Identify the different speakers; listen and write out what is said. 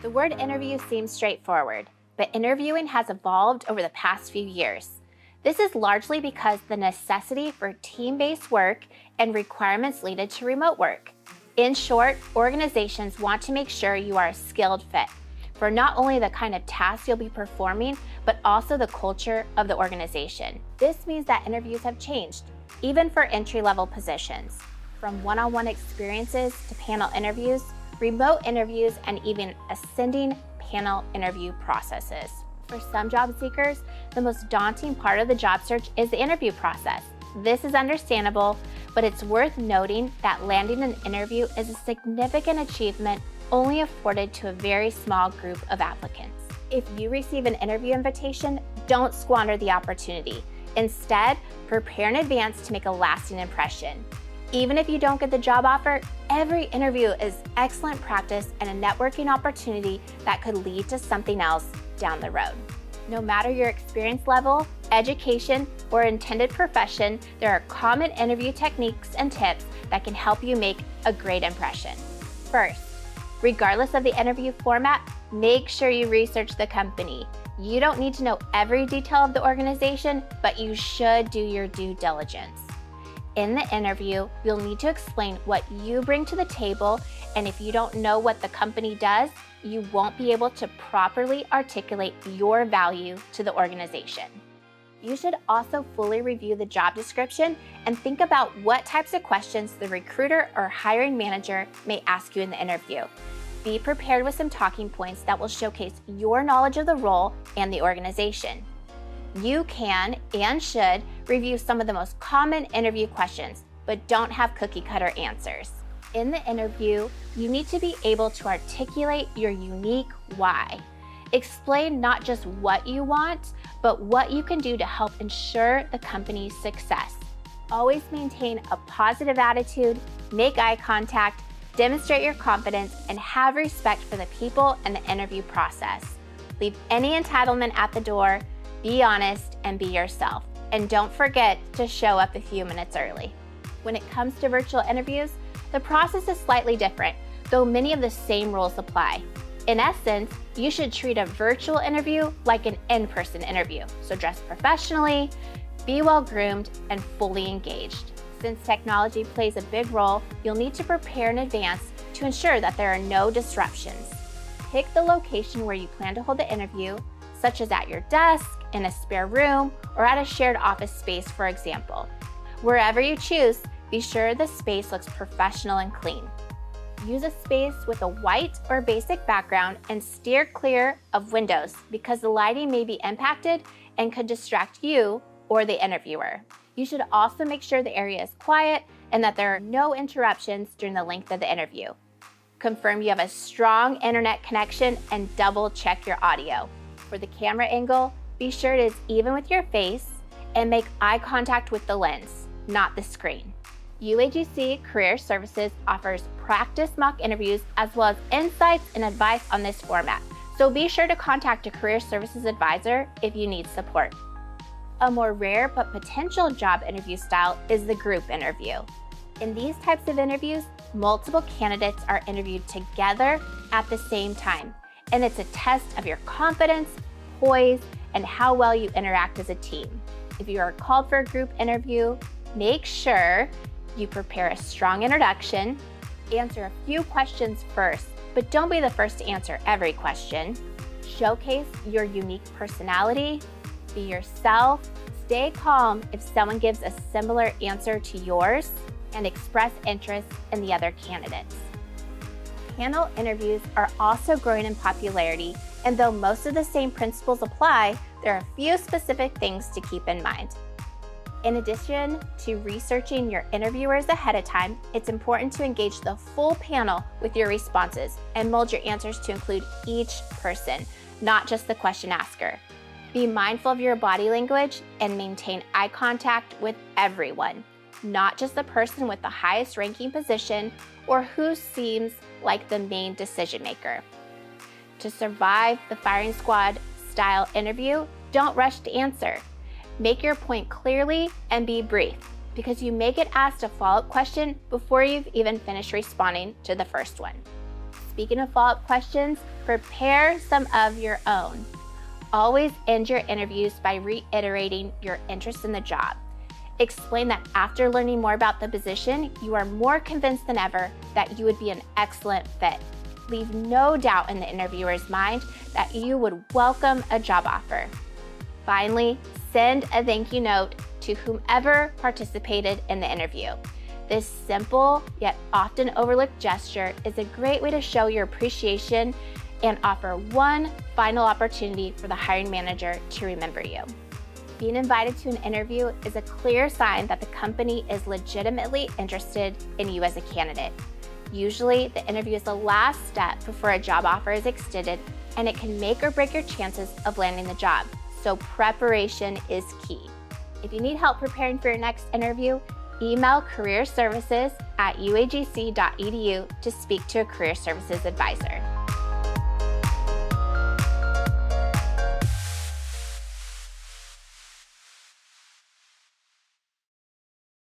Speaker 1: The word interview seems straightforward, but interviewing has evolved over the past few years. This is largely because the necessity for team-based work and requirements leaded to remote work. In short, organizations want to make sure you are a skilled fit for not only the kind of tasks you'll be performing, but also the culture of the organization. This means that interviews have changed, even for entry-level positions. From one-on-one experiences to panel interviews, remote interviews, and even ascending panel interview processes. For some job seekers, the most daunting part of the job search is the interview process. This is understandable, but it's worth noting that landing an interview is a significant achievement only afforded to a very small group of applicants. If you receive an interview invitation, don't squander the opportunity. Instead, prepare in advance to make a lasting impression. Even if you don't get the job offer, every interview is excellent practice and a networking opportunity that could lead to something else down the road. No matter your experience level, education, or intended profession, there are common interview techniques and tips that can help you make a great impression. First, regardless of the interview format, make sure you research the company. You don't need to know every detail of the organization, but you should do your due diligence. In the interview, you'll need to explain what you bring to the table, and if you don't know what the company does, you won't be able to properly articulate your value to the organization. You should also fully review the job description and think about what types of questions the recruiter or hiring manager may ask you in the interview. Be prepared with some talking points that will showcase your knowledge of the role and the organization. You can and should review some of the most common interview questions, but don't have cookie-cutter answers. In the interview, you need to be able to articulate your unique why. Explain not just what you want, but what you can do to help ensure the company's success. Always maintain a positive attitude, make eye contact, demonstrate your confidence, and have respect for the people and the interview process. Leave any entitlement at the door, be honest, and be yourself. And don't forget to show up a few minutes early. When it comes to virtual interviews, the process is slightly different, though many of the same rules apply. In essence, you should treat a virtual interview like an in-person interview. So dress professionally, be well-groomed, and fully engaged. Since technology plays a big role, you'll need to prepare in advance to ensure that there are no disruptions. Pick the location where you plan to hold the interview, such as at your desk, in a spare room, or at a shared office space, for example. Wherever you choose, be sure the space looks professional and clean. Use a space with a white or basic background and steer clear of windows because the lighting may be impacted and could distract you or the interviewer. You should also make sure the area is quiet and that there are no interruptions during the length of the interview. Confirm you have a strong internet connection and double check your audio. For the camera angle, be sure it is even with your face and make eye contact with the lens, not the screen. UAGC Career Services offers practice mock interviews as well as insights and advice on this format, so be sure to contact a career services advisor if you need support. A more rare but potential job interview style is the group interview. In these types of interviews, multiple candidates are interviewed together at the same time, and it's a test of your confidence, poise, and how well you interact as a team. If you are called for a group interview, make sure you prepare a strong introduction, answer a few questions first, but don't be the first to answer every question. Showcase your unique personality, be yourself, stay calm if someone gives a similar answer to yours, and express interest in the other candidates. Panel interviews are also growing in popularity, and though most of the same principles apply, there are a few specific things to keep in mind. In addition to researching your interviewers ahead of time, it's important to engage the full panel with your responses and mold your answers to include each person, not just the question asker. Be mindful of your body language and maintain eye contact with everyone, not just the person with the highest ranking position or who seems like the main decision maker. To survive the firing squad style interview, don't rush to answer. Make your point clearly and be brief, because you may get asked a follow-up question before you've even finished responding to the first one. Speaking of follow-up questions, prepare some of your own. Always end your interviews by reiterating your interest in the job. Explain that after learning more about the position, you are more convinced than ever that you would be an excellent fit. Leave no doubt in the interviewer's mind that you would welcome a job offer. Finally, send a thank you note to whomever participated in the interview. This simple yet often overlooked gesture is a great way to show your appreciation and offer one final opportunity for the hiring manager to remember you. Being invited to an interview is a clear sign that the company is legitimately interested in you as a candidate. Usually, the interview is the last step before a job offer is extended, and it can make or break your chances of landing the job. So preparation is key. If you need help preparing for your next interview, email careerservices@uagc.edu to speak to a career services advisor.